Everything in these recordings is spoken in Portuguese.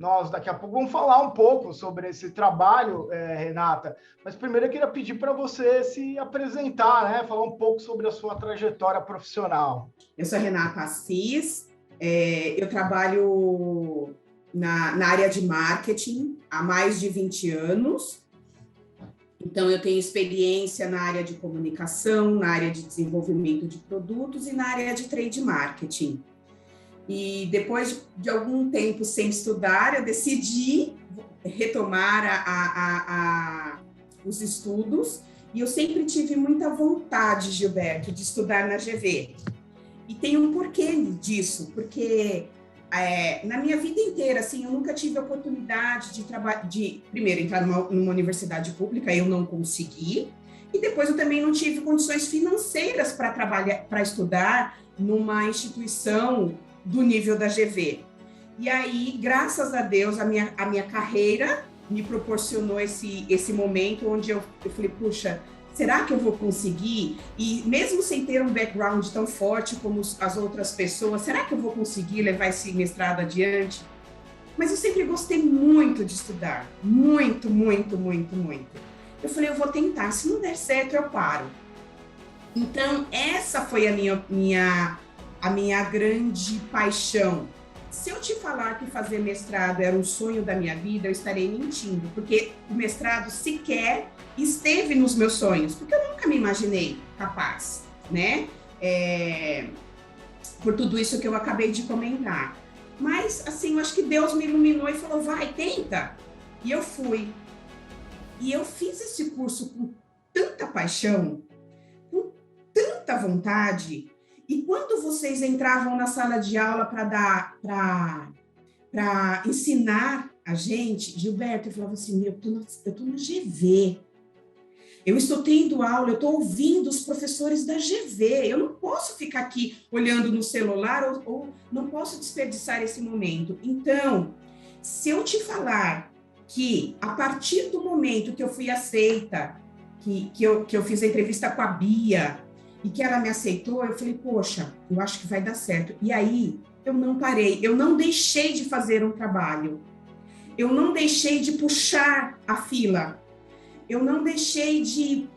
Nós daqui a pouco vamos falar um pouco sobre esse trabalho, Renata, mas primeiro eu queria pedir para você se apresentar, né? Falar um pouco sobre a sua trajetória profissional. Eu sou a Renata Assis, eu trabalho na área de marketing há mais de 20 anos, então eu tenho experiência na área de comunicação, na área de desenvolvimento de produtos e na área de trade marketing. E depois de algum tempo sem estudar, eu decidi retomar os estudos, e eu sempre tive muita vontade, Gilberto, de estudar na GV. E tem um porquê disso, porque na minha vida inteira, assim, eu nunca tive a oportunidade de primeiro, entrar numa universidade pública, eu não consegui, e depois eu também não tive condições financeiras para trabalhar, para estudar numa instituição do nível da GV. E aí, graças a Deus, a minha carreira me proporcionou esse momento onde eu falei, puxa, será que eu vou conseguir? E mesmo sem ter um background tão forte como as outras pessoas, será que eu vou conseguir levar esse mestrado adiante? Mas eu sempre gostei muito de estudar, muito, muito, muito, muito. Eu falei, eu vou tentar, se não der certo, eu paro. Então, essa foi a minha grande paixão. Se eu te falar que fazer mestrado era um sonho da minha vida, eu estarei mentindo, porque o mestrado sequer esteve nos meus sonhos, porque eu nunca me imaginei capaz, né? Por tudo isso que eu acabei de comentar. Mas, assim, eu acho que Deus me iluminou e falou, vai, tenta. E eu fui. E eu fiz esse curso com tanta paixão, com tanta vontade. E quando vocês entravam na sala de aula para ensinar a gente, Gilberto, eu falava assim, eu tô no GV, eu estou tendo aula, eu estou ouvindo os professores da GV, eu não posso ficar aqui olhando no celular ou não posso desperdiçar esse momento. Então, se eu te falar que a partir do momento que eu fui aceita, que eu fiz a entrevista com a Bia, e que ela me aceitou, eu falei, poxa, eu acho que vai dar certo. E aí, eu não parei, eu não deixei de fazer um trabalho, eu não deixei de puxar a fila, eu não deixei de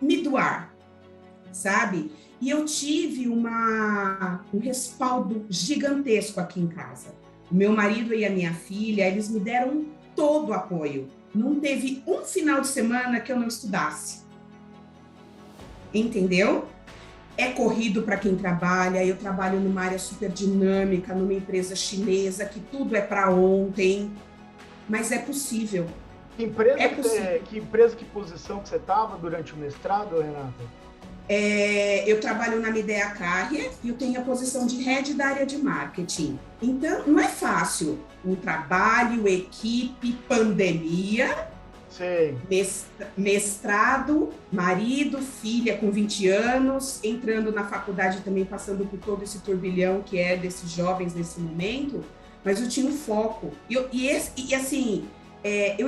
me doar, sabe? E eu tive um respaldo gigantesco aqui em casa. O meu marido e a minha filha, eles me deram todo o apoio. Não teve um final de semana que eu não estudasse. Entendeu? É corrido para quem trabalha, eu trabalho numa área super dinâmica, numa empresa chinesa, que tudo é para ontem, mas é possível. Que empresa, que posição que você estava durante o mestrado, Renata? Eu trabalho na Midea Carrier e eu tenho a posição de head da área de marketing. Então, não é fácil. O trabalho, equipe, pandemia... Sim. Mestrado, marido, filha com 20 anos, entrando na faculdade também, passando por todo esse turbilhão que é desses jovens nesse momento, mas eu tinha um foco. Eu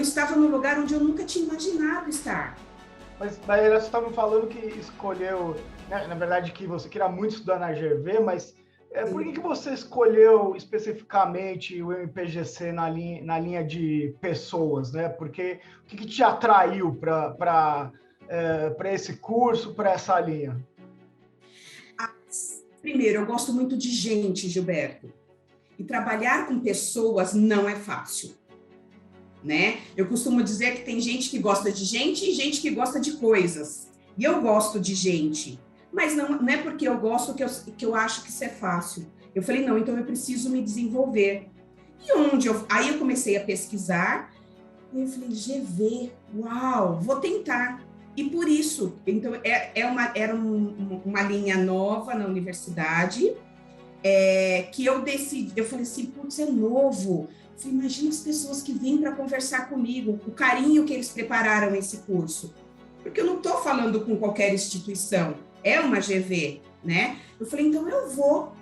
estava num lugar onde eu nunca tinha imaginado estar. Mas você estava falando que escolheu, né, na verdade, que você queria muito estudar na GV, mas por que você escolheu especificamente o MPGC na linha de pessoas, né? Porque o que te atraiu para esse curso, para essa linha? Primeiro, eu gosto muito de gente, Gilberto. E trabalhar com pessoas não é fácil, né? Eu costumo dizer que tem gente que gosta de gente e gente que gosta de coisas. E eu gosto de gente. Mas não é porque eu gosto que eu acho que isso é fácil. Eu falei, não, então eu preciso me desenvolver. E aí eu comecei a pesquisar, e eu falei, GV, uau, vou tentar. E por isso, então, era uma linha nova na universidade, que eu decidi, eu falei assim, putz, é novo. Eu falei, imagina as pessoas que vêm para conversar comigo, o carinho que eles prepararam esse curso. Porque eu não estou falando com qualquer instituição. É uma GV, né? Eu falei, então eu vou.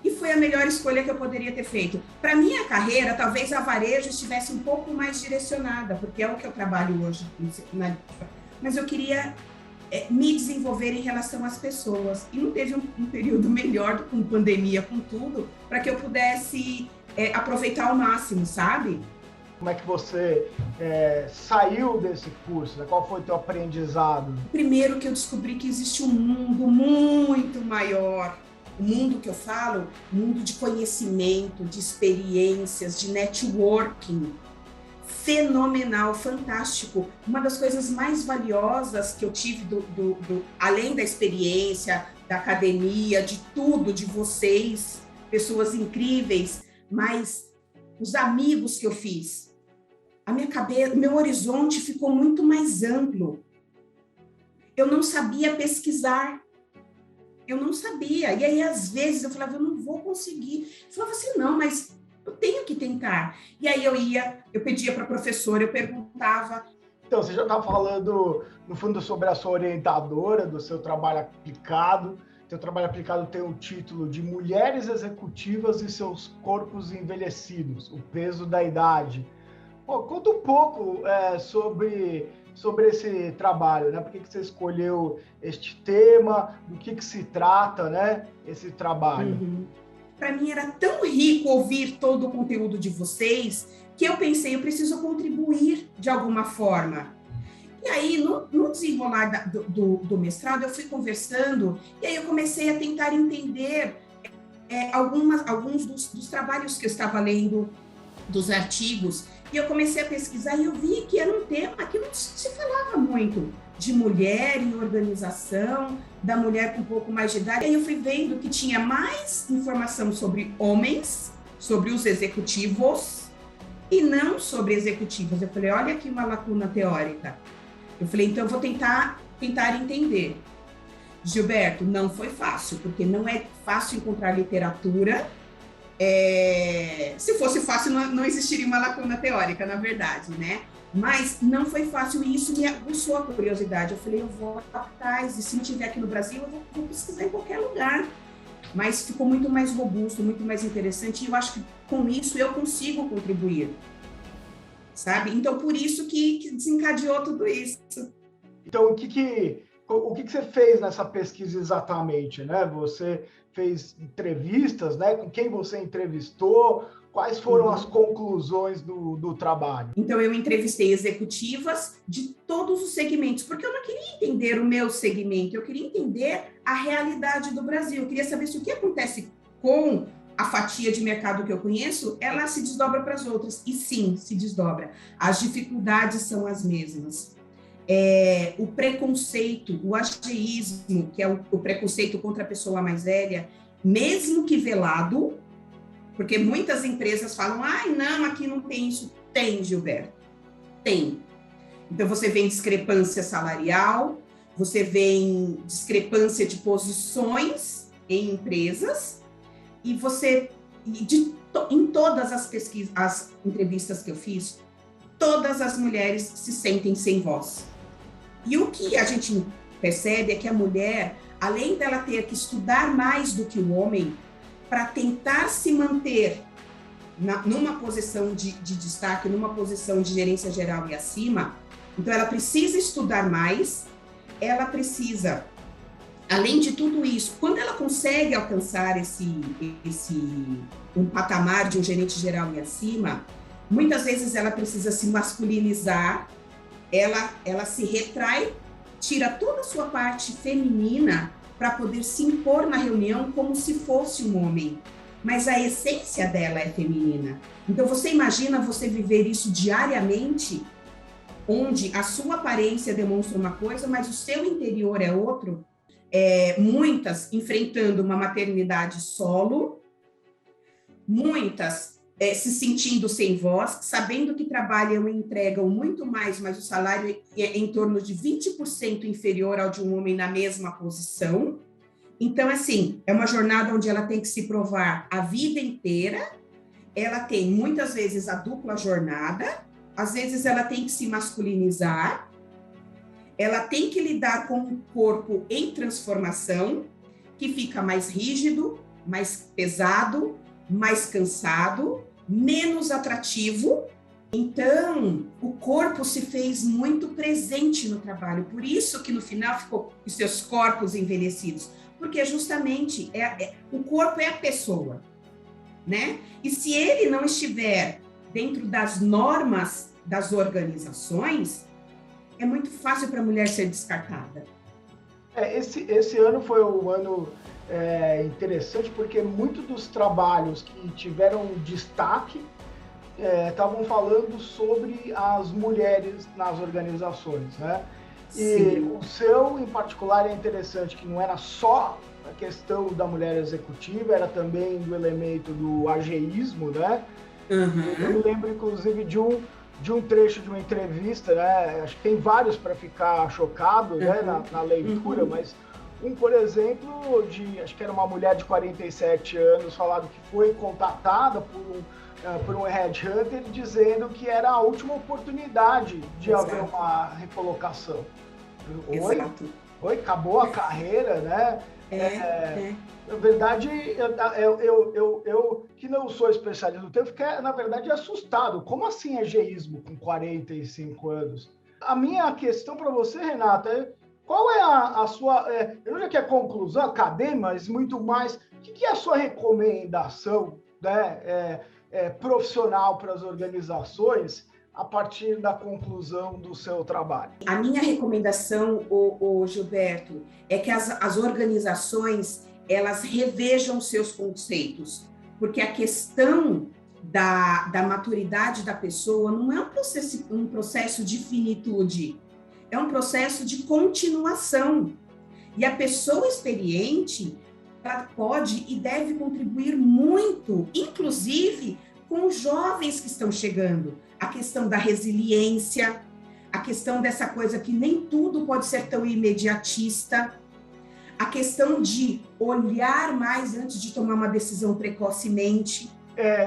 E foi a melhor escolha que eu poderia ter feito. Para minha carreira, talvez a varejo estivesse um pouco mais direcionada, porque é o que eu trabalho hoje. Mas eu queria me desenvolver em relação às pessoas. E não teve um período melhor, com pandemia, com tudo, para que eu pudesse aproveitar ao máximo, sabe? Como é que você saiu desse curso? Né? Qual foi o teu aprendizado? Primeiro que eu descobri que existe um mundo muito maior. O mundo que eu falo, mundo de conhecimento, de experiências, de networking. Fenomenal, fantástico. Uma das coisas mais valiosas que eu tive, além da experiência, da academia, de tudo, de vocês, pessoas incríveis, mas os amigos que eu fiz. A minha cabeça, meu horizonte ficou muito mais amplo. Eu não sabia pesquisar. Eu não sabia. E aí, às vezes, eu falava, eu não vou conseguir. Eu falava assim, não, mas eu tenho que tentar. E aí eu pedia para a professora, eu perguntava. Então, você já está falando, no fundo, sobre a sua orientadora, do seu trabalho aplicado. Seu trabalho aplicado tem o título de Mulheres Executivas e Seus Corpos Envelhecidos, o Peso da Idade. Pô, conta um pouco sobre esse trabalho, né? Por que você escolheu este tema, do que se trata, né? Esse trabalho. Uhum. Para mim era tão rico ouvir todo o conteúdo de vocês que eu pensei, eu preciso contribuir de alguma forma. E aí, no desenrolar do mestrado, eu fui conversando e aí eu comecei a tentar entender alguns dos trabalhos que eu estava lendo, dos artigos, e eu comecei a pesquisar e eu vi que era um tema que não se falava muito, de mulher em organização, da mulher com um pouco mais de idade. E aí eu fui vendo que tinha mais informação sobre homens, sobre os executivos, e não sobre executivas. Eu falei, olha aqui uma lacuna teórica. Eu falei, então eu vou tentar entender. Gilberto, não foi fácil, porque não é fácil encontrar literatura. Se fosse fácil, não existiria uma lacuna teórica, na verdade, né? Mas não foi fácil e isso me aguçou a curiosidade. Eu falei, eu vou atrás, e se não tiver aqui no Brasil, eu vou pesquisar em qualquer lugar. Mas ficou muito mais robusto, muito mais interessante, e eu acho que com isso eu consigo contribuir, sabe? Então, por isso que desencadeou tudo isso. Então, o que você fez nessa pesquisa exatamente, né? Você fez entrevistas, né? Com quem você entrevistou? Quais foram as conclusões do trabalho? Então, eu entrevistei executivas de todos os segmentos, porque eu não queria entender o meu segmento, eu queria entender a realidade do Brasil. Eu queria saber se o que acontece com a fatia de mercado que eu conheço, ela se desdobra para as outras. E sim, se desdobra. As dificuldades são as mesmas. O preconceito, o ageísmo, que é o preconceito contra a pessoa mais velha, mesmo que velado, porque muitas empresas falam, não, aqui não tem isso. Tem, Gilberto, tem. Então, você vê discrepância salarial, você vê discrepância de posições em empresas, e você, em todas as entrevistas que eu fiz, todas as mulheres se sentem sem voz. E o que a gente percebe é que a mulher, além dela ter que estudar mais do que o homem, para tentar se manter numa posição de destaque, numa posição de gerência geral e acima, então ela precisa estudar mais, ela precisa, além de tudo isso, quando ela consegue alcançar um patamar de um gerente geral e acima, muitas vezes ela precisa se masculinizar, ela se retrai, tira toda a sua parte feminina para poder se impor na reunião como se fosse um homem. Mas a essência dela é feminina. Então, você imagina você viver isso diariamente, onde a sua aparência demonstra uma coisa, mas o seu interior é outro. Muitas enfrentando uma maternidade solo, muitas se sentindo sem voz, sabendo que trabalham e entregam muito mais, mas o salário é em torno de 20% inferior ao de um homem na mesma posição. Então, assim, é uma jornada onde ela tem que se provar a vida inteira, ela tem muitas vezes a dupla jornada, às vezes ela tem que se masculinizar, ela tem que lidar com um corpo em transformação, que fica mais rígido, mais pesado, mais cansado, menos atrativo. Então, o corpo se fez muito presente no trabalho, por isso que no final ficou os seus corpos envelhecidos, porque justamente o corpo é a pessoa. né? E se ele não estiver dentro das normas das organizações, é muito fácil para a mulher ser descartada. Esse ano foi um ano interessante, porque muitos dos trabalhos que tiveram destaque estavam falando sobre as mulheres nas organizações, né? E Sim. o seu, em particular, é interessante, que não era só a questão da mulher executiva, era também do elemento do ageísmo, né? Eu me Uhum. lembro, inclusive, de um trecho de uma entrevista, né? Acho que tem vários para ficar chocado, né? Uhum. Na leitura, Uhum. mas por exemplo, acho que era uma mulher de 47 anos, falado que foi contatada por um headhunter dizendo que era a última oportunidade de haver Exato. uma recolocação. Oi? Exato. Oi? Acabou a carreira, né? É. Na verdade, eu que não sou especialista no tempo, fiquei, na verdade, assustado. Como assim ageísmo com 45 anos? A minha questão para você, Renata, qual é a sua... eu não sei que é conclusão acadêmica, mas muito mais... O que é a sua recomendação, né, profissional para as organizações a partir da conclusão do seu trabalho? A minha recomendação, o Gilberto, é que as organizações elas revejam seus conceitos, porque a questão da maturidade da pessoa não é um processo de finitude, é um processo de continuação. E a pessoa experiente, ela pode e deve contribuir muito, inclusive com os jovens que estão chegando. A questão da resiliência, a questão dessa coisa que nem tudo pode ser tão imediatista, a questão de olhar mais antes de tomar uma decisão precocemente.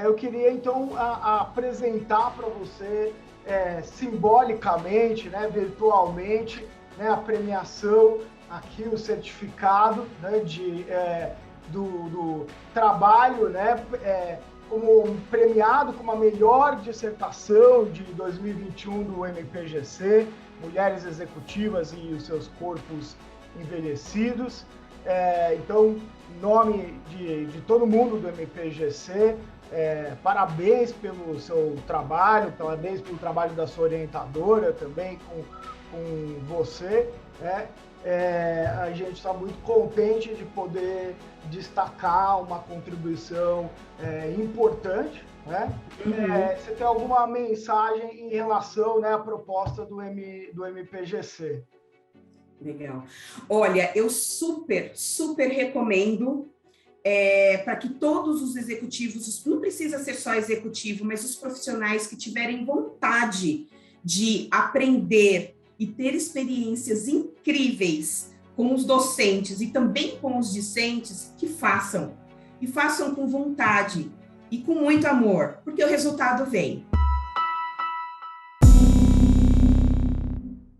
Eu queria, então, apresentar para você, simbolicamente, né, virtualmente, né, a premiação, aqui o certificado, né, do trabalho, né, como premiado com a melhor dissertação de 2021 do MPGC, Mulheres Executivas e os seus Corpos Envelhecidos. Então, em nome de todo mundo do MPGC, parabéns pelo seu trabalho, parabéns pelo trabalho da sua orientadora também com você, né? A gente está muito contente de poder destacar uma contribuição importante, né? Você tem alguma mensagem em relação, né, à proposta do MPGC? Legal. Olha, eu super, super recomendo para que todos os executivos, não precisa ser só executivo, mas os profissionais que tiverem vontade de aprender e ter experiências incríveis com os docentes e também com os discentes, que façam. E façam com vontade e com muito amor, porque o resultado vem.